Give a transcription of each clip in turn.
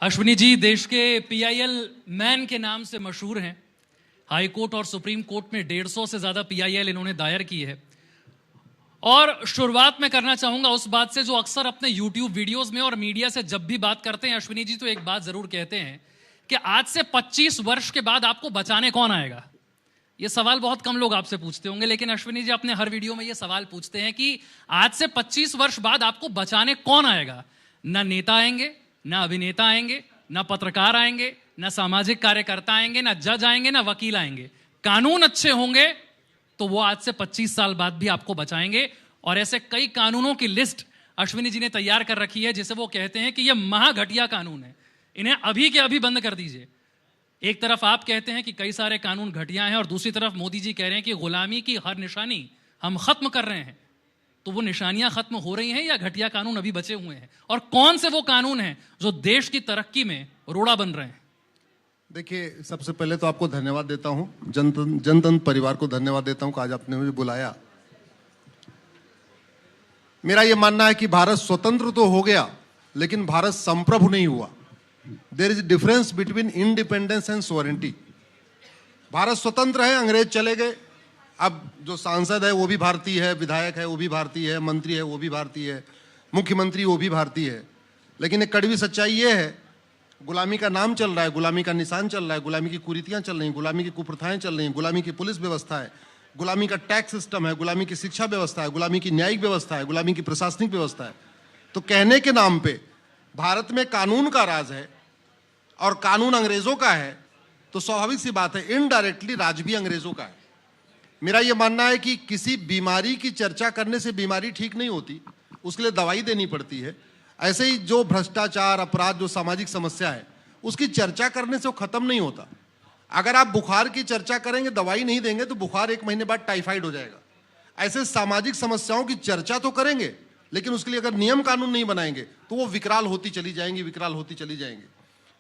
अश्विनी जी देश के PIL man के नाम से मशहूर हैं। हाई कोर्ट और सुप्रीम कोर्ट में 150 से ज्यादा पीआईएल इन्होंने दायर की है। और शुरुआत में करना चाहूंगा उस बात से जो अक्सर अपने यूट्यूब वीडियोस में और मीडिया से जब भी बात करते हैं अश्विनी जी तो एक बात जरूर कहते हैं कि आज से 25 वर्ष के बाद आपको बचाने कौन आएगा। ये सवाल बहुत कम लोग आपसे पूछते होंगे, लेकिन अश्विनी जी अपने हर वीडियो में ये सवाल पूछते हैं कि आज से 25 वर्ष बाद आपको बचाने कौन आएगा। ना नेता आएंगे, ना अभिनेता आएंगे, ना पत्रकार आएंगे, ना सामाजिक कार्यकर्ता आएंगे, ना जज आएंगे, ना वकील आएंगे। कानून अच्छे होंगे तो वो आज से 25 साल बाद भी आपको बचाएंगे। और ऐसे कई कानूनों की लिस्ट अश्विनी जी ने तैयार कर रखी है जिसे वो कहते हैं कि ये महाघटिया कानून है, इन्हें अभी के अभी बंद कर दीजिए। एक तरफ आप कहते हैं कि कई सारे कानून घटिया हैं और दूसरी तरफ मोदी जी कह रहे हैं कि गुलामी की हर निशानी हम खत्म कर रहे हैं। तो वो निशानियां खत्म हो रही हैं या घटिया कानून अभी बचे हुए हैं? और कौन से वो कानून हैं जो देश की तरक्की में रोड़ा बन रहे हैं? देखिए, सबसे पहले तो आपको धन्यवाद देता हूं, जनतंत्र परिवार को धन्यवाद देता हूं कि आज आपने मुझे बुलाया। मेरा यह मानना है कि भारत स्वतंत्र तो हो गया लेकिन भारत संप्रभु नहीं हुआ। There is difference between independence and sovereignty. Bharat स्वतंत्र है, अंग्रेज चले गए, अब जो सांसद है वो भी भारतीय है, विधायक है वो भी भारतीय है, मंत्री है वो भी भारतीय है, मुख्यमंत्री वो भी भारतीय है। लेकिन एक कड़वी सच्चाई ये है, गुलामी का नाम चल रहा है, गुलामी का निशान चल रहा है, गुलामी की कुरीतियां चल रही हैं, गुलामी की कुप्रथाएं चल रही हैं, गुलामी की पुलिस व्यवस्था है, गुलामी का टैक्स सिस्टम है, गुलामी की शिक्षा व्यवस्था है, गुलामी की न्यायिक व्यवस्था है, गुलामी की प्रशासनिक व्यवस्था है। तो कहने के नाम पे भारत में कानून का राज है और कानून अंग्रेजों का है, तो स्वाभाविक सी बात है इनडायरेक्टली राज भी अंग्रेजों का है। मेरा यह मानना है कि किसी बीमारी की चर्चा करने से बीमारी ठीक नहीं होती, उसके लिए दवाई देनी पड़ती है। ऐसे ही जो भ्रष्टाचार, अपराध, जो सामाजिक समस्या है, उसकी चर्चा करने से वो खत्म नहीं होता। अगर आप बुखार की चर्चा करेंगे, दवाई नहीं देंगे, तो बुखार 1 महीने बाद टाइफाइड हो जाएगा। ऐसे सामाजिक समस्याओं की चर्चा तो करेंगे, लेकिन उसके लिए अगर नियम कानून नहीं बनाएंगे तो वो विकराल होती चली जाएंगी, विकराल होती चली जाएंगी।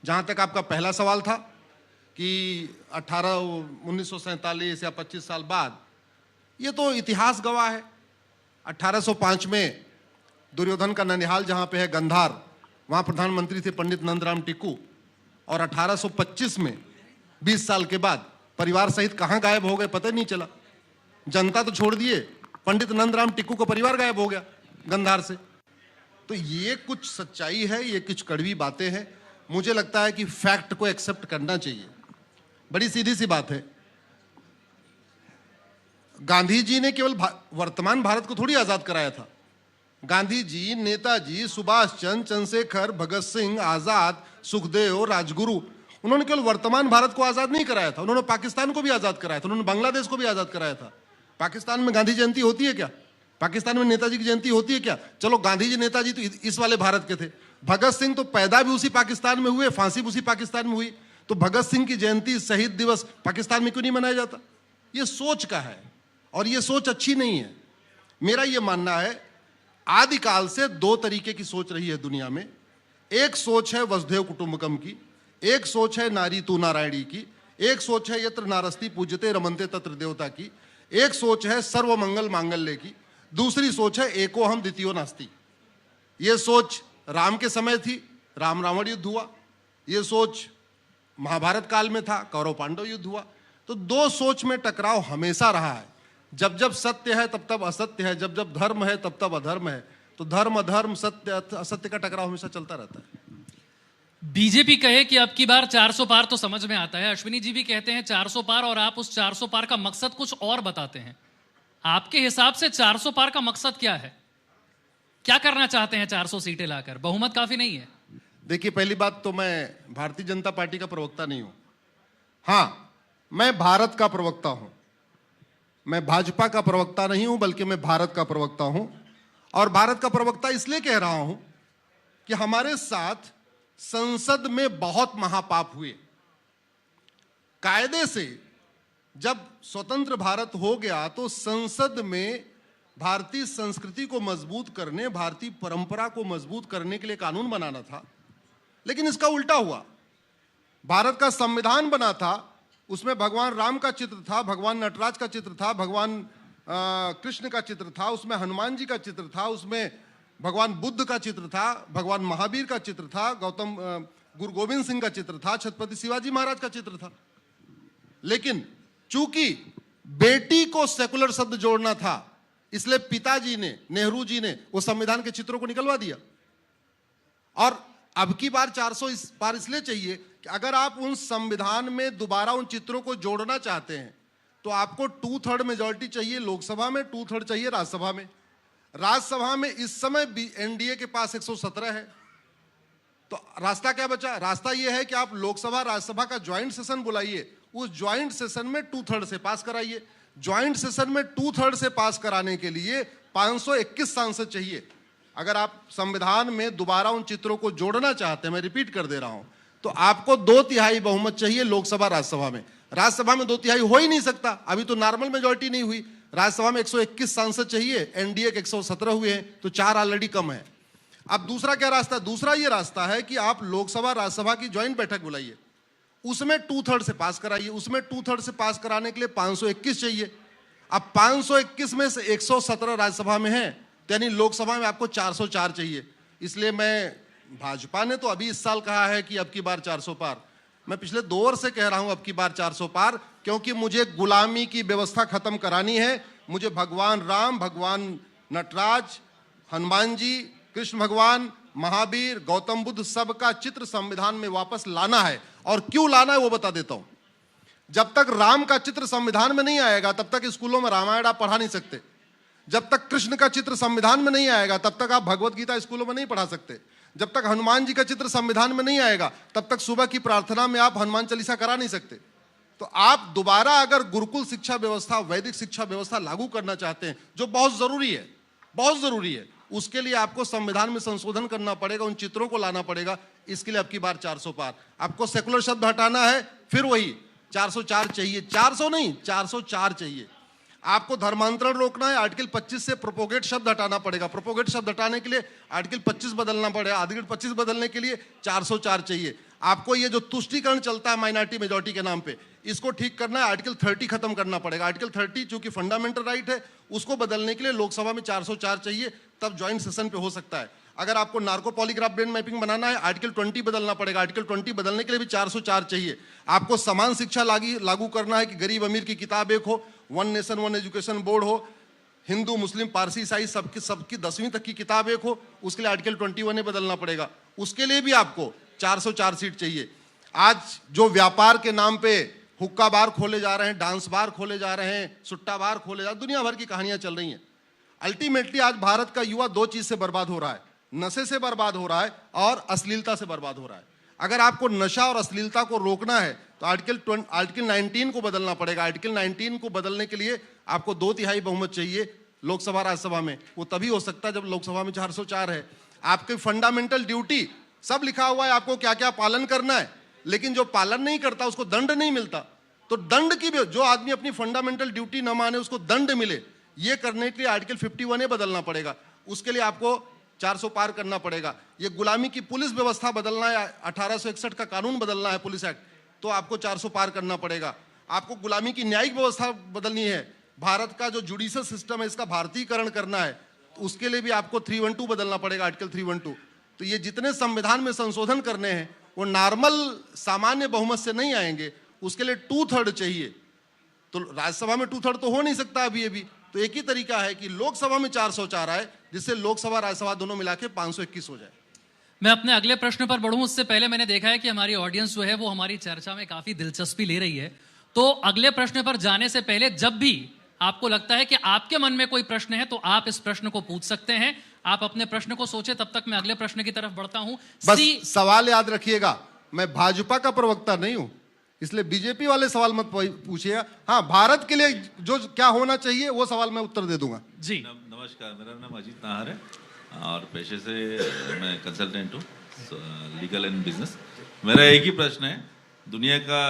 जहां तक आपका पहला सवाल था कि 1947 या 25 साल बाद, ये तो इतिहास गवाह है। 1805 में दुर्योधन का ननिहाल जहां पे है गंधार, वहां प्रधानमंत्री थे पंडित नंदराम टिक्कू, और 1825 में 20 साल के बाद परिवार सहित कहां गायब हो गए पता नहीं चला। जनता तो छोड़ दिए, पंडित नंदराम टिक्कू का परिवार गायब हो गया गंधार से। तो ये कुछ सच्चाई है, ये कुछ कड़वी बातें हैं। मुझे लगता है कि फैक्ट को एक्सेप्ट करना चाहिए। बड़ी सीधी सी बात है, गांधी जी ने केवल वर्तमान भारत को थोड़ी आजाद कराया था। गांधी जी, नेताजी, सुभाष चंद्र, चंद्रशेखर, भगत सिंह, आजाद, सुखदेव, राजगुरु, उन्होंने केवल वर्तमान भारत को आजाद नहीं कराया था, उन्होंने पाकिस्तान को भी आजाद कराया था, उन्होंने बांग्लादेश को भी आजाद कराया था। पाकिस्तान में गांधी जयंती होती है क्या? पाकिस्तान में नेताजी की जयंती होती है क्या? चलो, गांधी जी, नेताजी तो इस वाले भारत के थे। भगत सिंह तो पैदा भी उसी पाकिस्तान में हुए, फांसी भी उसी पाकिस्तान में हुई। तो भगत सिंह की जयंती, शहीद दिवस पाकिस्तान में क्यों नहीं मनाया जाता? ये सोच का है और ये सोच अच्छी नहीं है। मेरा ये मानना है, आदिकाल से 2 तरीके की सोच रही है दुनिया में। एक सोच है वसुधैव कुटुंबकम की, एक सोच है नारी तू नारायणी की, एक सोच है यत्र नारस्ति पूज्यते रमन्ते तत्र देवता की, एक सोच है सर्वमंगल मांगल्य की, दूसरी सोच है एको हम द्वितीयो नास्ति। ये सोच राम के समय थी, राम रावण युद्ध हुआ। ये सोच महाभारत काल में था, कौरव पांडव युद्ध हुआ। तो 2 सोच में टकराव हमेशा रहा है। जब जब सत्य है तब तब असत्य है, जब जब धर्म है तब तब अधर्म है। तो धर्म अधर्म, सत्य असत्य का टकराव हमेशा चलता रहता है। बीजेपी कहे कि अब की बार 400 पार तो समझ में आता है, अश्विनी जी भी कहते हैं 400 पार, और आप उस 400 पार का मकसद कुछ और बताते हैं। आपके हिसाब से 400 पार का मकसद क्या है? क्या करना चाहते हैं 400 सीटें लाकर? बहुमत काफी नहीं है। देखिए, पहली बात तो मैं भारतीय जनता पार्टी का प्रवक्ता नहीं हूं। हां, मैं भारत का प्रवक्ता हूं। मैं भाजपा का प्रवक्ता नहीं हूं, बल्कि मैं भारत का प्रवक्ता हूं। और भारत का प्रवक्ता इसलिए कह रहा हूं कि हमारे साथ संसद में बहुत महापाप हुए। कायदे से जब स्वतंत्र भारत हो गया तो संसद में भारतीय संस्कृति को मजबूत करने, भारतीय परंपरा को मजबूत करने के लिए कानून बनाना था, लेकिन इसका उल्टा हुआ। भारत का संविधान बना था, उसमें भगवान राम का चित्र था, भगवान नटराज का चित्र था, भगवान कृष्ण का चित्र था, उसमें हनुमान जी का चित्र था, उसमें भगवान बुद्ध का चित्र था, भगवान महावीर का चित्र था, गौतम गुरु गोविंद सिंह का चित्र था, छत्रपति शिवाजी महाराज का चित्र था। लेकिन चूंकि बेटी को सेकुलर शब्द जोड़ना था, इसलिए पिताजी ने, नेहरू जी ने वो संविधान के चित्रों को निकलवा दिया। और अब की बार 400 इस बार इसलिए चाहिए कि अगर आप उन संविधान में दोबारा उन चित्रों को जोड़ना चाहते हैं तो आपको 2/3 मेजॉरिटी चाहिए लोकसभा में, 2/3 चाहिए राज्यसभा में। राज्यसभा में इस समय भी एनडीए के पास 117 है। तो रास्ता क्या बचा? रास्ता यह है कि आप लोकसभा राज्यसभा का ज्वाइंट सेशन बुलाइए, उस ज्वाइंट सेशन में 2/3 से पास कराइए। ज्वाइंट सेशन में 2/3 से पास कराने के लिए 521 सांसद चाहिए। अगर आप संविधान में दोबारा उन चित्रों को जोड़ना चाहते हैं, मैं रिपीट कर दे रहा हूं, तो आपको 2/3 बहुमत चाहिए लोकसभा राज्यसभा में। राज्यसभा में 2/3 हो ही नहीं सकता, अभी तो नॉर्मल मेजॉरिटी नहीं हुई। राज्यसभा में 121 सांसद चाहिए, एनडीए के 117 हुए हैं, तो 4 ऑलरेडी कम है। अब दूसरा क्या रास्ता? दूसरा ये रास्ता है कि आप लोकसभा राज्यसभा की ज्वाइंट बैठक बुलाइए, उसमें 2/3 से पास कराइए। उसमें 2/3 से पास कराने के लिए 521 चाहिए। अब 521 में से 117 राज्यसभा में है, यानी लोकसभा में आपको 404 चाहिए। इसलिए भाजपा ने तो अभी इस साल कहा है कि अब की बार 400 पार, मैं पिछले 2 वर्ष से कह रहा हूं अब की बार 400 पार, क्योंकि मुझे गुलामी की व्यवस्था खत्म करानी है। मुझे भगवान राम, भगवान नटराज, हनुमान जी, कृष्ण भगवान, महावीर, गौतम बुद्ध, सबका चित्र संविधान में वापस लाना है। और क्यों लाना है वो बता देता हूं। जब तक राम का चित्र संविधान में नहीं आएगा तब तक स्कूलों में रामायण आप पढ़ा नहीं सकते। जब तक कृष्ण का चित्र संविधान में नहीं आएगा तब तक आप भगवत गीता स्कूलों में नहीं पढ़ा सकते। जब तक हनुमान जी का चित्र संविधान में नहीं आएगा तब तक सुबह की प्रार्थना में आप हनुमान चालीसा करा नहीं सकते। तो आप दोबारा अगर गुरुकुल शिक्षा व्यवस्था, वैदिक शिक्षा व्यवस्था लागू करना चाहते हैं, जो बहुत जरूरी है, बहुत जरूरी है, उसके लिए आपको संविधान में संशोधन करना पड़ेगा, उन चित्रों को लाना पड़ेगा। इसके लिए अब की बार 400 पार। आपको सेकुलर शब्द हटाना है, फिर वही 404 चाहिए। 400 नहीं, 404 चाहिए। आपको धर्मांतरण रोकना है, आर्टिकल 25 से प्रोपोगेट शब्द हटाना पड़ेगा। प्रोपोगेट शब्द हटाने के लिए आर्टिकल 25 बदलना पड़ेगा। आर्टिकल 25 बदलने के लिए 404 चाहिए। आपको ये जो तुष्टीकरण चलता है माइनॉरिटी मेजॉरिटी के नाम पे, इसको ठीक करना है। आर्टिकल 30 खत्म करना पड़ेगा। आर्टिकल 30 चूंकि फंडामेंटल राइट है, उसको बदलने के लिए लोकसभा में 404 चाहिए, तब ज्वाइंट सेशन पे हो सकता है। अगर आपको नार्को पॉलीग्राफ ब्रेन मैपिंग बनाना है, आर्टिकल 20 बदलना पड़ेगा। आर्टिकल 20 बदलने के लिए भी 404 चाहिए। आपको समान शिक्षा लागू करना है कि गरीब अमीर की किताब एक हो, one nation one education board हो, हिंदू मुस्लिम पारसी ईसाई सबकी 10वीं तक की किताब एक हो, उसके लिए आर्टिकल 21 बदलना पड़ेगा। उसके लिए भी आपको 404 सीट चाहिए। आज जो व्यापार के नाम पे हुक्का बार खोले जा रहे हैं, डांस बार खोले जा रहे हैं, सुट्टा बार खोले जा रहे हैं, दुनिया भर की कहानियां चल रही हैं। अल्टीमेटली आज भारत का युवा 2 चीज से बर्बाद हो रहा है, नशे से बर्बाद हो रहा है और अश्लीलता से बर्बाद हो रहा है। अगर आपको नशा और अश्लीलता को रोकना है तो आर्टिकल 19 को बदलना पड़ेगा। आर्टिकल 19 को बदलने के लिए आपको 2/3 बहुमत चाहिए लोकसभा राज्यसभा में। वो तभी हो सकता है जब लोकसभा में 404 है। आपके फंडामेंटल ड्यूटी सब लिखा हुआ है, आपको क्या क्या पालन करना है, लेकिन जो पालन नहीं करता उसको दंड नहीं मिलता। तो दंड की भी, जो आदमी अपनी फंडामेंटल ड्यूटी न माने उसको दंड मिले, ये करने के लिए आर्टिकल 51 बदलना पड़ेगा। उसके लिए आपको 400 पार करना पड़ेगा। ये गुलामी की पुलिस व्यवस्था बदलना है, 1861 का कानून बदलना है, पुलिस एक्ट, तो आपको 400 पार करना पड़ेगा। आपको गुलामी की न्यायिक व्यवस्था बदलनी है, भारत का जो जुडिशियल सिस्टम है इसका भारतीयकरण करना है, तो उसके लिए भी आपको 312 बदलना पड़ेगा, आर्टिकल 312। तो ये जितने संविधान में संशोधन करने हैं वो नॉर्मल सामान्य बहुमत से नहीं आएंगे, उसके लिए 2/3 चाहिए। तो राज्यसभा में 2/3 तो हो नहीं सकता अभी। तो एक ही तरीका है कि लोकसभा में 404 आए, जिससे लोकसभा राज्यसभा दोनों मिला के 521 हो जाए। मैं अपने अगले प्रश्न पर बढ़ूं उससे पहले मैंने देखा है कि हमारी ऑडियंस जो है वो हमारी चर्चा में काफी दिलचस्पी ले रही है। तो अगले प्रश्न पर जाने से पहले जब भी आपको लगता है कि आपके मन में कोई प्रश्न है तो आप इस प्रश्न को पूछ सकते हैं। आप अपने प्रश्न को सोचे, तब तक मैं अगले प्रश्न की तरफ बढ़ता हूं। बस सवाल याद रखिएगा, मैं भाजपा का प्रवक्ता नहीं हूं, इसलिए बीजेपी वाले सवाल मत पूछिएगा। हाँ, भारत के लिए जो क्या होना चाहिए वो सवाल मैं उत्तर दे दूंगा। जी नमस्कार, मेरा नाम अजीत नाहर है और पेशे से मैं कंसल्टेंट हूँ, लीगल एंड बिजनेस। मेरा एक ही प्रश्न है, दुनिया का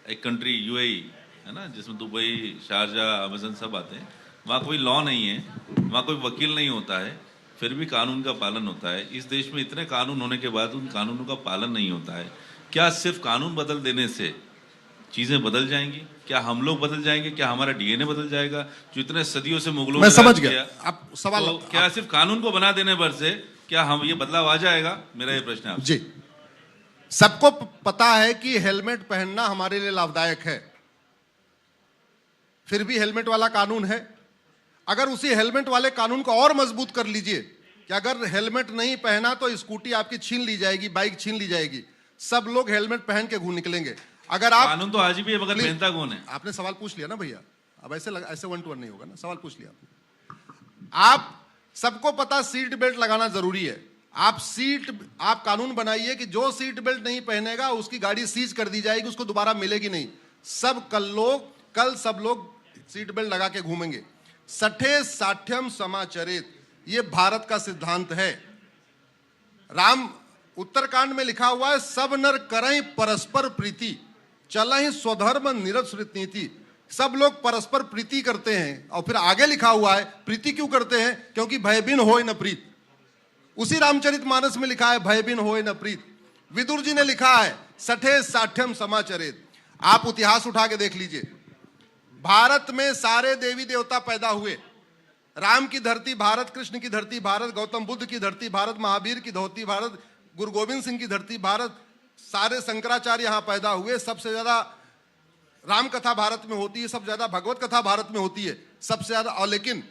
एक कंट्री यूएई है ना, जिसमें दुबई, शारजाह, अमेजन सब आते हैं, वहाँ कोई लॉ नहीं है, वहाँ कोई वकील नहीं होता है, फिर भी कानून का पालन होता है। इस देश में इतने कानून होने के बाद उन कानूनों का पालन नहीं होता है। क्या सिर्फ कानून बदल देने से चीजें बदल जाएंगी? क्या हम लोग बदल जाएंगे? क्या हमारा डीएनए बदल जाएगा जो इतने सदियों से मुगलों मैं ने समझ राज गया किया? आप सवाल तो क्या सिर्फ कानून को बना देने पर से क्या हम ये बदलाव आ जाएगा? मेरा ये प्रश्न है आपसे। जी, सबको पता है कि हेलमेट पहनना हमारे लिए लाभदायक है, फिर भी हेलमेट वाला कानून है। अगर उसी हेलमेट वाले कानून को और मजबूत कर लीजिए कि अगर हेलमेट नहीं पहना तो स्कूटी आपकी छीन ली जाएगी, बाइक छीन ली जाएगी, सब लोग हेलमेट पहन के घूम निकलेंगे। अगर आप कानून तो आज भी है मगर पहनता कौन है? आपने सवाल पूछ लिया ना भैया, अब ऐसे 1 to 1 नहीं होगा ना, सवाल पूछ लिया आपने। आप सबको पता सीट बेल्ट लगाना जरूरी है। आप कानून बनाइए कि जो सीट बेल्ट नहीं पहनेगा उसकी गाड़ी सीज कर दी जाएगी, उसको दोबारा मिलेगी नहीं। कल सब लोग सीट बेल्ट लगा के घूमेंगे। सठे साठ्यम समाचरित, ये भारत का सिद्धांत है। राम उत्तरकांड में लिखा हुआ है, सब नर करई परस्पर प्रीति, चलहि स्वधर्म निरसृत नीति। सब लोग परस्पर प्रीति करते हैं, और फिर आगे लिखा हुआ है प्रीति क्यों करते हैं? क्योंकि भय बिन होय न प्रीत। उसी रामचरितमानस में लिखा है भय बिन होय न प्रीत। विदुर जी ने लिखा है सठे साठ्यम समाचरित। आप इतिहास उठा के देख लीजिए, भारत में सारे देवी देवता पैदा हुए। राम की धरती भारत, कृष्ण की धरती भारत, गौतम बुद्ध की धरती भारत, महावीर की धरती भारत, गुरु गोविंद सिंह की धरती भारत, सारे शंकराचार्य यहां पैदा हुए। सबसे ज्यादा राम कथा भारत में होती है, सबसे ज्यादा भगवत कथा भारत में होती है, सबसे ज्यादा। और लेकिन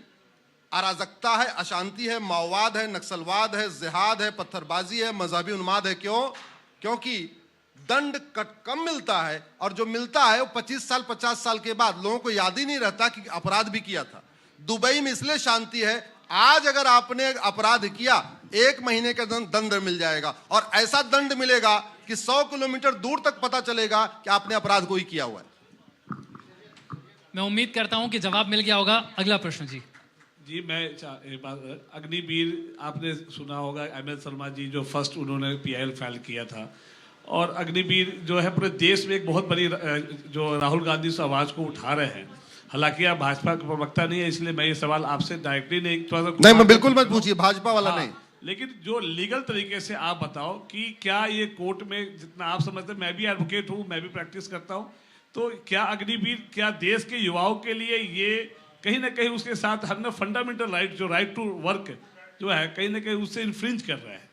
अराजकता है, अशांति है, माओवाद है, नक्सलवाद है, जिहाद है, पत्थरबाजी है, मजहबी उन्माद है। क्यों? क्योंकि दंड कम मिलता है, और जो मिलता है वो 25 साल 50 साल के बाद लोगों को याद ही नहीं रहता कि अपराध भी किया था। दुबई में इसलिए शांति है, आज अगर आपने अपराध किया 1 महीने का दंड मिल जाएगा, और ऐसा दंड मिलेगा कि 100 किलोमीटर दूर तक पता चलेगा कि आपने अपराध कोई किया हुआ है। मैं उम्मीद करता हूं कि जवाब मिल गया होगा। अगला प्रश्न जी। जी, मैं अग्निवीर आपने सुना होगा, एमएल शर्मा जी जो फर्स्ट उन्होंने पीआईएल फाइल किया था, और अग्निवीर जो है पूरे देश में एक बहुत बड़ी जो राहुल गांधी से आवाज को उठा रहे हैं। हालांकि आप भाजपा के प्रवक्ता नहीं है, इसलिए मैं ये सवाल आपसे डायरेक्टली नहीं, मैं बिल्कुल मत पूछिए, भाजपा वाला नहीं। लेकिन जो लीगल तरीके से आप बताओ कि क्या ये कोर्ट में, जितना आप समझते हैं, मैं भी एडवोकेट हूँ, मैं भी प्रैक्टिस करता हूँ, तो क्या अग्निवीर, क्या देश के युवाओं के लिए ये कहीं ना कहीं उसके साथ हमने फंडामेंटल राइट, जो राइट टू वर्क जो है, कहीं ना कहीं उससे इन्फ्रिंज कर रहा है?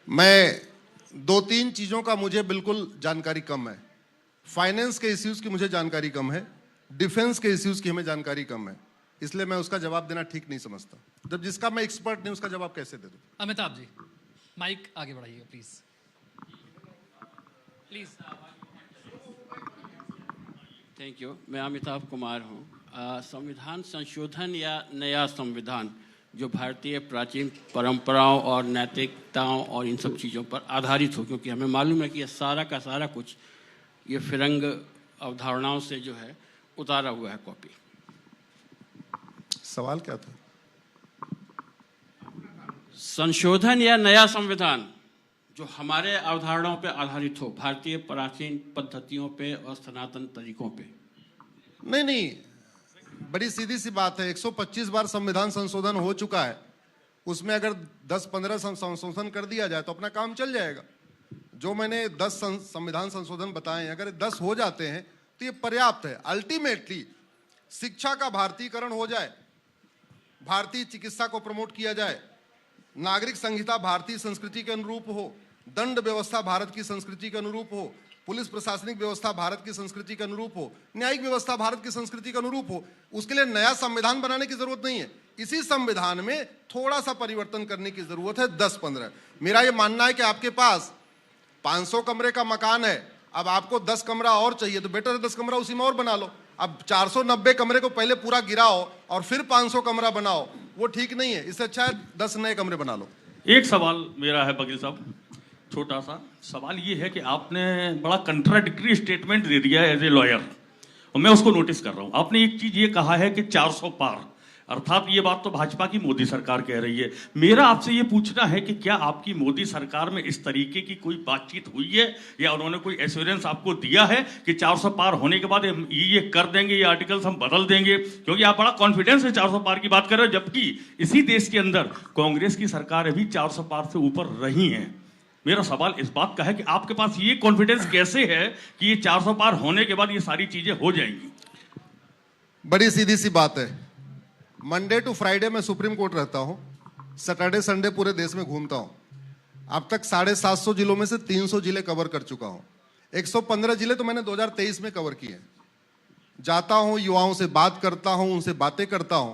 मैं 2-3 चीजों का मुझे बिल्कुल जानकारी कम है। फाइनेंस के इश्यूज की मुझे जानकारी कम है, डिफेंस के इश्यूज की हमें जानकारी कम है, इसलिए मैं उसका जवाब देना ठीक नहीं समझता। जब जिसका मैं एक्सपर्ट नहीं, उसका जवाब कैसे दे दूं? अमिताभ जी, माइक आगे बढ़ाइएगा प्लीज। प्लीज। Thank you. मैं अमिताभ कुमार हूँ। संविधान संशोधन या नया संविधान जो भारतीय प्राचीन परंपराओं और नैतिकताओं और इन सब चीज़ों पर आधारित हो, क्योंकि हमें मालूम है कि ये सारा का सारा कुछ ये फिरंग अवधारणाओं से जो है उतारा हुआ है कॉपी। सवाल क्या था? संशोधन या नया संविधान जो हमारे अवधारणाओं पे आधारित हो, भारतीय प्राचीन पद्धतियों पे और सनातन तरीकों पे। नहीं, बड़ी सीधी सी बात है। 125 बार संविधान संशोधन हो चुका है, उसमें अगर 10-15 संशोधन कर दिया जाए तो अपना काम चल जाएगा। जो मैंने 10 संविधान संशोधन बताए हैं, अगर 10 हो जाते हैं तो ये पर्याप्त है। अल्टीमेटली शिक्षा का भारतीयकरण हो जाए, भारतीय चिकित्सा को प्रमोट किया जाए, नागरिक संहिता भारतीय संस्कृति के अनुरूप हो, दंड व्यवस्था भारत की संस्कृति के अनुरूप हो, पुलिस प्रशासनिक व्यवस्था भारत की संस्कृति के अनुरूप हो, न्यायिक व्यवस्था भारत की संस्कृति के अनुरूप हो, उसके लिए नया संविधान बनाने की जरूरत नहीं है। इसी संविधान में थोड़ा सा परिवर्तन करने की जरूरत है, 10-15। मेरा यह मानना है कि आपके पास 500 कमरे का मकान है, अब आपको 10 कमरा और चाहिए, तो बेटर है 10 कमरा उसी में और बना लो। अब 490 कमरे को पहले पूरा गिराओ और फिर 500 कमरा बनाओ, वो ठीक नहीं है। इससे अच्छा है 10 नए कमरे बना लो। एक सवाल मेरा है वकील साहब, छोटा सा सवाल ये है कि आपने बड़ा कंट्राडिक्टरी स्टेटमेंट दे दिया है एज ए लॉयर, और मैं उसको नोटिस कर रहा हूं। आपने एक चीज ये कहा है कि 400 पार, अर्थात ये बात तो भाजपा की मोदी सरकार कह रही है। मेरा आपसे ये पूछना है कि क्या आपकी मोदी सरकार में इस तरीके की कोई बातचीत हुई है, या उन्होंने कोई एश्योरेंस आपको दिया है कि 400 पार होने के बाद ये कर देंगे, ये आर्टिकल्स हम बदल देंगे? क्योंकि आप बड़ा कॉन्फिडेंस से 400 पार की बात कर रहे हो, जबकि इसी देश के अंदर कांग्रेस की सरकार अभी 400 पार से ऊपर रही है। मेरा सवाल इस बात का है कि आपके पास ये कॉन्फिडेंस कैसे है कि ये 400 पार होने के बाद ये सारी चीजें हो जाएंगी? बड़ी सीधी सी बात है। मंडे टू फ्राइडे में सुप्रीम कोर्ट रहता हूं, सैटरडे संडे पूरे देश में घूमता हूं। अब तक 750 जिलों में से 300 जिले कवर कर चुका हूं। 115 जिले तो मैंने 2023 में कवर किए हैं। जाता हूं, युवाओं से बात करता हूं, उनसे बातें करता हूं।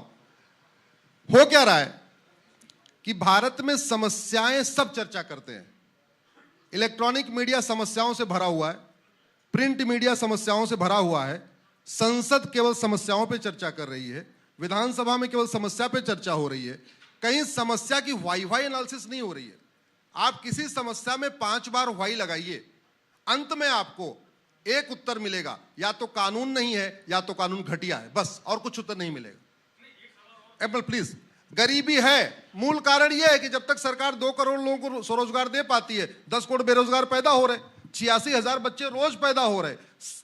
हो क्या रहा है कि भारत में समस्याएं सब चर्चा करते हैं। इलेक्ट्रॉनिक मीडिया समस्याओं से भरा हुआ है, प्रिंट मीडिया समस्याओं से भरा हुआ है, संसद केवल समस्याओं पे चर्चा कर रही है, विधानसभा में केवल समस्या पे चर्चा हो रही है, कहीं समस्या की वाई एनालिसिस नहीं हो रही है। आप किसी समस्या में 5 बार वाई लगाइए, अंत में आपको एक उत्तर मिलेगा, या तो कानून नहीं है या तो कानून घटिया है, बस, और कुछ उत्तर नहीं मिलेगा। एप्पल प्लीज, गरीबी है, मूल कारण यह है कि जब तक सरकार 2 करोड़ लोगों को स्वरोजगार दे पाती है, 10 करोड़ बेरोजगार पैदा हो रहे, 86,000 बच्चे रोज पैदा हो रहे,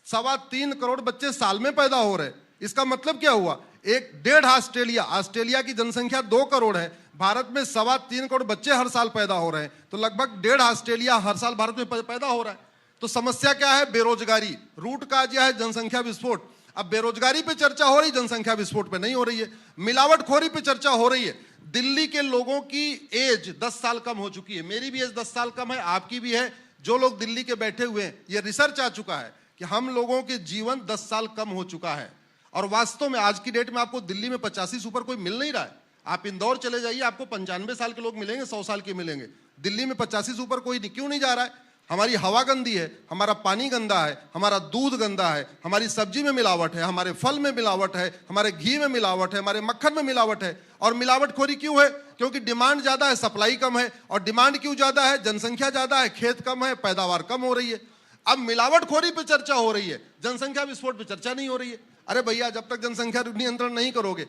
3.25 करोड़ बच्चे साल में पैदा हो रहे। इसका मतलब क्या हुआ? 1.5 ऑस्ट्रेलिया की जनसंख्या 2 करोड़ है, भारत में 3.25 करोड़ बच्चे हर साल पैदा हो रहे हैं, तो लगभग 1.5 ऑस्ट्रेलिया हर साल भारत में पैदा हो रहा है। तो समस्या क्या है? बेरोजगारी। रूट का यह है जनसंख्या विस्फोट। अब बेरोजगारी पे चर्चा हो रही, जनसंख्या विस्फोट पे नहीं हो रही है। मिलावटखोरी पे चर्चा हो रही है। दिल्ली के लोगों की एज 10 साल कम हो चुकी है, मेरी भी एज 10 साल कम है, आपकी भी है। जो लोग दिल्ली के बैठे हुए हैं, यह रिसर्च आ चुका है कि हम लोगों के जीवन 10 साल कम हो चुका है। और वास्तव में आज की डेट में आपको दिल्ली में 85 से ऊपर कोई मिल नहीं रहा है। आप इंदौर चले जाइए, आपको 95 साल के लोग मिलेंगे, 100 साल के मिलेंगे। दिल्ली में 85 से ऊपर कोई नहीं। क्यों नहीं जा रहा है? हमारी हवा गंदी है, हमारा पानी गंदा है, हमारा दूध गंदा है, हमारी सब्जी में मिलावट है, हमारे फल में मिलावट है, हमारे घी में मिलावट है, हमारे मक्खन में मिलावट है। और मिलावटखोरी क्यों है? क्योंकि डिमांड ज्यादा है, सप्लाई कम है। और डिमांड क्यों ज्यादा है? जनसंख्या ज्यादा है, खेत कम है, पैदावार कम हो रही है। अब मिलावटखोरी पे चर्चा हो रही है, जनसंख्या विस्फोट पे चर्चा नहीं हो रही है। अरे भैया, जब तक जनसंख्या नियंत्रण नहीं करोगे,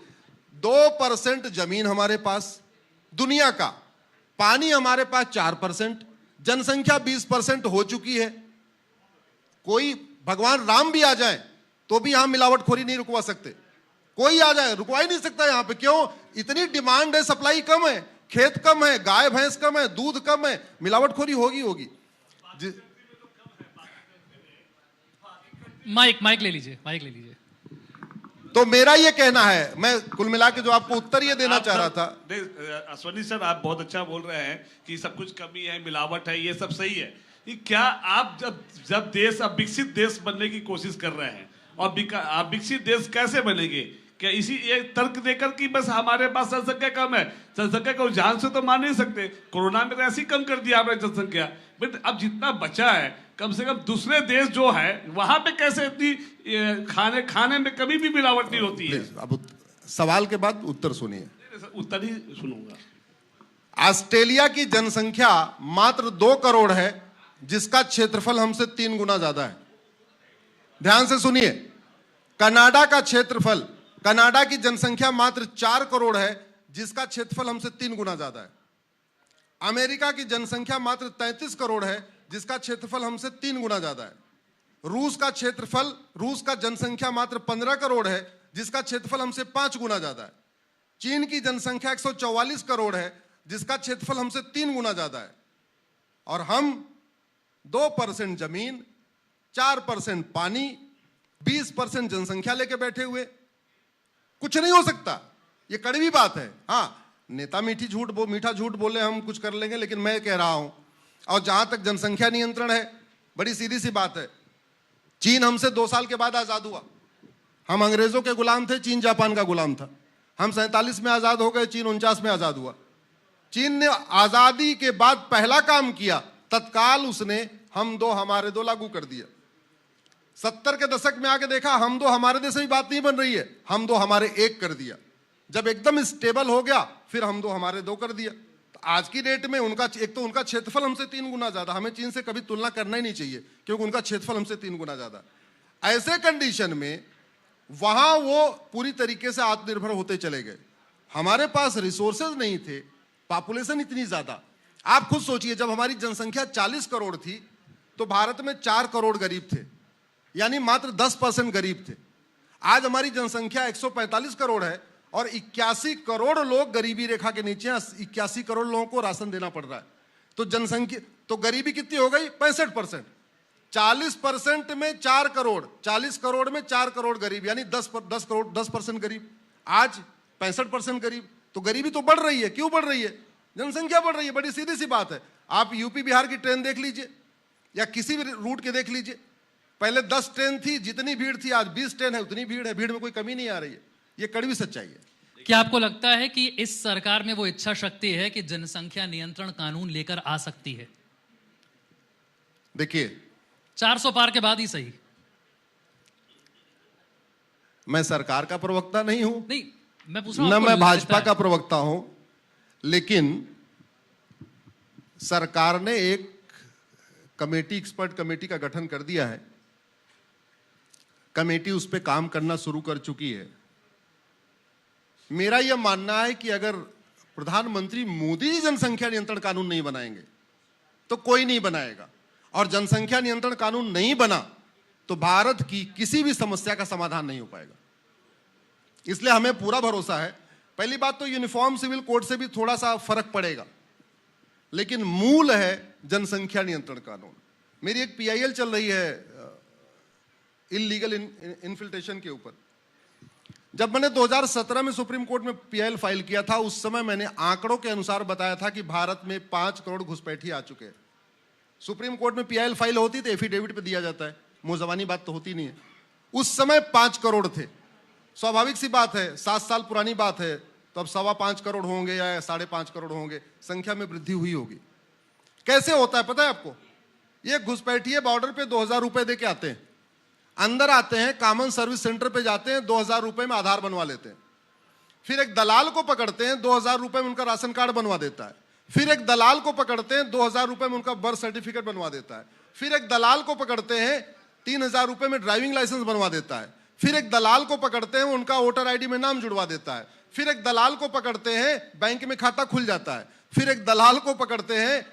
2% जमीन हमारे पास दुनिया का, पानी हमारे पास 4%, जनसंख्या 20% हो चुकी है। कोई भगवान राम भी आ जाए तो भी यहां मिलावटखोरी नहीं रुकवा सकते। कोई आ जाए, रुकवा ही नहीं सकता यहां पे। क्यों? इतनी डिमांड है, सप्लाई कम है, खेत कम है, गाय भैंस कम है, दूध कम है, मिलावटखोरी होगी। माइक ले लीजिए, माइक ले लीजिए। तो मेरा ये कहना है, मैं कुल मिला के जो आपको उत्तर ये देना चाह रहा था। अश्वनी सर, आप बहुत अच्छा बोल रहे हैं कि सब कुछ कमी है, मिलावट है, ये सब सही है। क्या आप जब देश, अब विकसित देश बनने की कोशिश कर रहे हैं, और आप विकसित देश कैसे बनेंगे? क्या इसी एक तर्क देकर कि बस हमारे पास जनसंख्या कम है, जनसंख्या को जान से तो मान नहीं सकते। कोरोना में तो ऐसी कम कर दिया आपने जनसंख्या, बट अब जितना बचा है, कम से कम दूसरे देश जो है वहां पे कैसे इतनी खाने में कभी भी मिलावट नहीं होती है। अब सवाल के बाद उत्तर सुनिए। उत्तर ही सुनूंगा। ऑस्ट्रेलिया की जनसंख्या मात्र 2 करोड़ है, जिसका क्षेत्रफल हमसे 3 गुना ज्यादा है। ध्यान से सुनिए। कनाडा का क्षेत्रफल, कनाडा की जनसंख्या मात्र 4 करोड़ है, जिसका क्षेत्रफल हमसे 3 गुना ज्यादा है। अमेरिका की जनसंख्या मात्र 33 करोड़ है, जिसका क्षेत्रफल हमसे 3 गुना ज्यादा है। रूस का जनसंख्या मात्र 15 करोड़ है, जिसका क्षेत्रफल हमसे 5 गुना ज्यादा है। चीन की जनसंख्या 144 करोड़ है, जिसका क्षेत्रफल हमसे 3 गुना ज्यादा है। और हम 2% जमीन, 4% पानी, 20% जनसंख्या लेके बैठे हुए। कुछ नहीं हो सकता, ये कड़वी बात है। हाँ, नेता मीठा झूठ बोले हम कुछ कर लेंगे, लेकिन मैं कह रहा हूं, और जहां तक जनसंख्या नियंत्रण है, बड़ी सीधी सी बात है। चीन हमसे 2 साल के बाद आजाद हुआ। हम अंग्रेजों के गुलाम थे, चीन जापान का गुलाम था। हम 47 में आजाद हो गए, चीन 49 में आजाद हुआ। चीन ने आजादी के बाद पहला काम किया, तत्काल उसने हम दो हमारे दो लागू कर दिया। 70 के दशक में आके देखा, हम दो हमारे देश में बात नहीं बन रही है, हम दो हमारे एक कर दिया। जब एकदम स्टेबल हो गया, फिर हम दो हमारे दो कर दिया। तो आज की डेट में उनका उनका क्षेत्रफल हमसे 3 गुना ज्यादा। हमें चीन से कभी तुलना करना ही नहीं चाहिए, क्योंकि उनका क्षेत्रफल हमसे 3 गुना ज्यादा। ऐसे कंडीशन में वहां वो पूरी तरीके से आत्मनिर्भर होते चले गए। हमारे पास रिसोर्सेज नहीं थे, पॉपुलेशन इतनी ज्यादा। आप खुद सोचिए, जब हमारी जनसंख्या 40 करोड़ थी तो भारत में 4 करोड़ गरीब थे, यानी मात्र 10% गरीब थे। आज हमारी जनसंख्या 145 करोड़ है और 81 करोड़ लोग गरीबी रेखा के नीचे हैं। 81 करोड़ लोगों को राशन देना पड़ रहा है। तो जनसंख्या, तो गरीबी कितनी हो गई? 65%। 40% में 4 करोड़, 40 करोड़ में 4 करोड़ गरीब, यानी 10% गरीब। आज 65% गरीब। तो गरीबी तो बढ़ रही है। क्यों बढ़ रही है? जनसंख्या बढ़ रही है। बड़ी सीधी सी बात है। आप यूपी बिहार की ट्रेन देख लीजिए या किसी भी रूट के देख लीजिए, पहले 10 ट्रेन थी, जितनी भीड़ थी आज 20 ट्रेन है, उतनी भीड़ है, भीड़ में कोई कमी नहीं आ रही है। ये कड़वी सच्चाई है। क्या आपको लगता है कि इस सरकार में वो इच्छा शक्ति है कि जनसंख्या नियंत्रण कानून लेकर आ सकती है? देखिए, 400 पार के बाद ही सही। मैं सरकार का प्रवक्ता नहीं हूं, नहीं, मैं पूछ रहा हूं न आपको मैं लगता भाजपा है? का प्रवक्ता हूं, लेकिन सरकार ने एक कमेटी, एक्सपर्ट कमेटी का गठन कर दिया है। कमेटी उस पर काम करना शुरू कर चुकी है। मेरा यह मानना है कि अगर प्रधानमंत्री मोदी जी जनसंख्या नियंत्रण कानून नहीं बनाएंगे तो कोई नहीं बनाएगा, और जनसंख्या नियंत्रण कानून नहीं बना तो भारत की किसी भी समस्या का समाधान नहीं हो पाएगा। इसलिए हमें पूरा भरोसा है। पहली बात तो यूनिफॉर्म सिविल कोड से भी थोड़ा सा फर्क पड़ेगा, लेकिन मूल है जनसंख्या नियंत्रण कानून। मेरी एक पीआईएल चल रही है इलीगल इन्फिल्ट्रेशन के ऊपर। जब मैंने 2017 में सुप्रीम कोर्ट में पीआईएल फाइल किया था, उस समय मैंने आंकड़ों के अनुसार बताया था कि भारत में 5 करोड़ घुसपैठी आ चुके हैं। सुप्रीम कोर्ट में पीआईएल फाइल होती तो एफिडेविट पे दिया जाता है, मुंह-ज़बानी बात तो होती नहीं है। उस समय 5 करोड़ थे। स्वाभाविक सी बात है, 7 साल पुरानी बात है, तो अब 5.25 करोड़ होंगे या 5.5 करोड़ होंगे, संख्या में वृद्धि हुई होगी। कैसे होता है पता है आपको? ये घुसपैठिए बॉर्डर पे 2000 रुपए दे के आते हैं, अंदर आते हैं, कॉमन सर्विस सेंटर पे जाते हैं, 2000 रुपए में आधार बनवा लेते हैं। फिर एक दलाल को पकड़ते हैं, 2000 रुपए में उनका राशन कार्ड बनवा देता है। फिर एक दलाल को पकड़ते हैं, 2000 रुपए में उनका बर्थ सर्टिफिकेट बनवा देता है। फिर एक दलाल को पकड़ते हैं, 3000 रुपए में ड्राइविंग लाइसेंस बनवा देता है। फिर एक दलाल को पकड़ते हैं, उनका वोटर आईडी में नाम जुड़वा देता है। फिर एक दलाल को पकड़ते हैं, बैंक में खाता खुल जाता है। फिर एक दलाल को पकड़ते हैं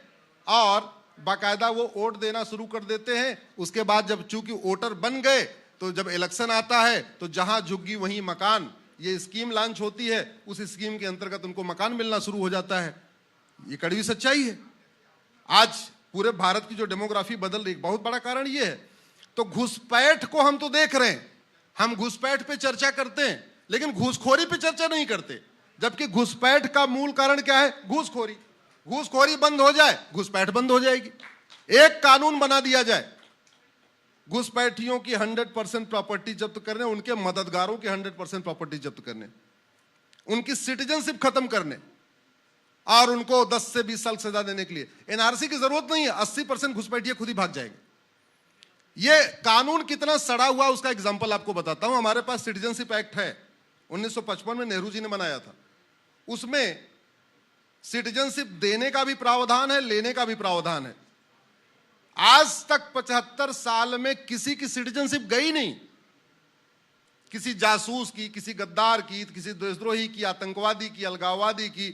और बाकायदा वो वोट देना शुरू कर देते हैं। उसके बाद जब चूंकि वोटर बन गए तो जब इलेक्शन आता है तो जहां झुग्गी वहीं मकान, ये स्कीम लॉन्च होती है, उस स्कीम के अंतर्गत उनको मकान मिलना शुरू हो जाता है। ये कड़वी सच्चाई है। आज पूरे भारत की जो डेमोग्राफी बदल रही, बहुत बड़ा कारण ये है। तो घुसपैठ को हम तो देख रहे हैं, हम घुसपैठ पे चर्चा करते हैं, लेकिन घूसखोरी पे चर्चा नहीं करते। जबकि घुसपैठ का मूल कारण क्या है? घूसखोरी। घूसखोरी बंद हो जाए, घुसपैठ बंद हो जाएगी। एक कानून बना दिया जाए, घुसपैठियों की 100% प्रॉपर्टी जब्त करने, उनके मददगारों की 100% प्रॉपर्टी जब्त करने, उनकी सिटीजनशिप खत्म करने और उनको 10 से 20 साल सजा देने के लिए एनआरसी की जरूरत नहीं है। 80% घुसपैठिए खुद ही भाग जाएंगे। ये कानून कितना सड़ा हुआ उसका एग्जांपल आपको बताता हूं। हमारे पास सिटीजनशिप एक्ट है, 1955 में नेहरू जी ने बनाया था। उसमें सिटीजनशिप देने का भी प्रावधान है, लेने का भी प्रावधान है। आज तक 75 साल में किसी की सिटीजनशिप गई नहीं। किसी जासूस की, किसी गद्दार की, किसी देशद्रोही की, आतंकवादी की, अलगाववादी की,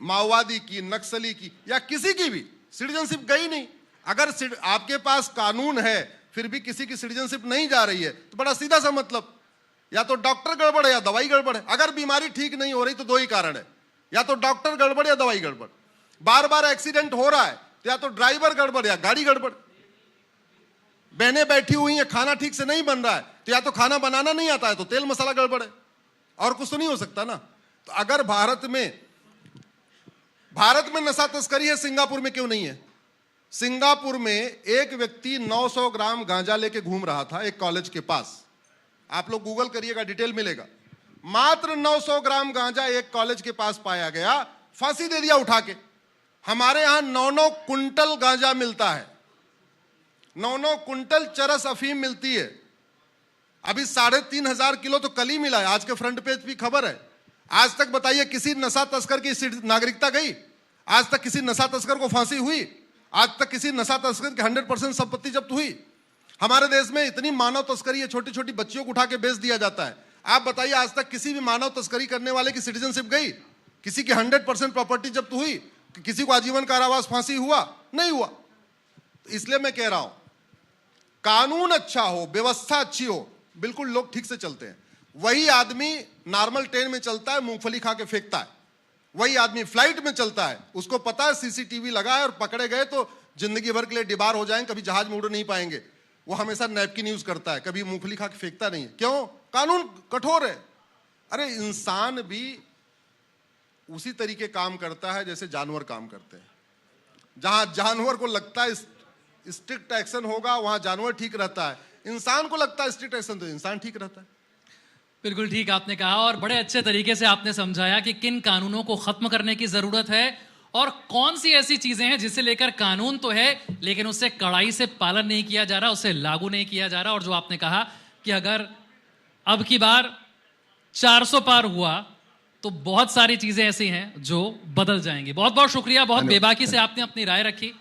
माओवादी की, नक्सली की, या किसी की भी सिटीजनशिप गई नहीं। अगर आपके पास कानून है फिर भी किसी की सिटीजनशिप नहीं जा रही है तो बड़ा सीधा सा मतलब, या तो डॉक्टर गड़बड़ है या दवाई गड़बड़ है। अगर बीमारी ठीक नहीं हो रही तो 2 ही कारण है, या तो डॉक्टर गड़बड़ या दवाई गड़बड़। बार बार एक्सीडेंट हो रहा है तो या तो ड्राइवर गड़बड़ या गाड़ी गड़बड़। बहनें बैठी हुई हैं, खाना ठीक से नहीं बन रहा है तो या तो खाना बनाना नहीं आता है तो तेल मसाला गड़बड़ है, और कुछ तो नहीं हो सकता ना। तो अगर भारत में नशा तस्करी है, सिंगापुर में क्यों नहीं है? सिंगापुर में एक व्यक्ति 900 ग्राम गांजा लेके घूम रहा था एक कॉलेज के पास। आप लोग गूगल करिएगा, डिटेल मिलेगा। मात्र 900 ग्राम गांजा एक कॉलेज के पास पाया गया, फांसी दे दिया उठा के। हमारे यहां 9-9 कुंटल गांजा मिलता है, 9-9 कुंटल चरस अफीम मिलती है। अभी 3,500 किलो तो कल ही मिला है, आज के फ्रंट पेज भी खबर है। आज तक बताइए किसी नशा तस्कर की नागरिकता गई? आज तक किसी नशा तस्कर को फांसी हुई? आज तक किसी नशा तस्कर की 100% संपत्ति जब्त हुई? हमारे देश में इतनी मानव तस्करी है, छोटी छोटी बच्चियों को उठा के बेच दिया जाता है। आप बताइए आज तक किसी भी मानव तस्करी करने वाले की सिटीजनशिप गई? किसी की 100% प्रॉपर्टी जब्त हुई? किसी को आजीवन कारावास फांसी हुआ? नहीं हुआ। तो इसलिए मैं कह रहा हूं, कानून अच्छा हो, व्यवस्था अच्छी हो, बिल्कुल लोग ठीक से चलते हैं। वही आदमी नॉर्मल ट्रेन में चलता है, मूंगफली खा के फेंकता है। वही आदमी फ्लाइट में चलता है, उसको पता है सीसीटीवी लगा है और पकड़े गए तो जिंदगी भर के लिए डिबार हो जाएंगे, कभी जहाज में उड़ नहीं पाएंगे। वो हमेशा नैपकिन यूज करता है, कभी मूंगफली खा के फेंकता नहीं है। क्यों? कानून कठोर है। अरे इंसान भी उसी तरीके काम करता है जैसे जानवर काम करते हैं। जहां जानवर को लगता है स्ट्रिक्ट एक्शन होगा वहां जानवर ठीक रहता है, इंसान को लगता है स्ट्रिक्ट एक्शन तो इंसान ठीक रहता है। बिल्कुल ठीक आपने कहा और बड़े अच्छे तरीके से आपने समझाया कि किन कानूनों को खत्म करने की जरूरत है और कौन सी ऐसी चीजें हैं जिसे लेकर कानून तो है लेकिन उससे कड़ाई से पालन नहीं किया जा रहा, उसे लागू नहीं किया जा रहा। और जो आपने कहा कि अगर अब की बार 400 पार हुआ तो बहुत सारी चीजें ऐसी हैं जो बदल जाएंगी। बहुत बहुत शुक्रिया, बहुत बेबाकी से आपने अपनी राय रखी।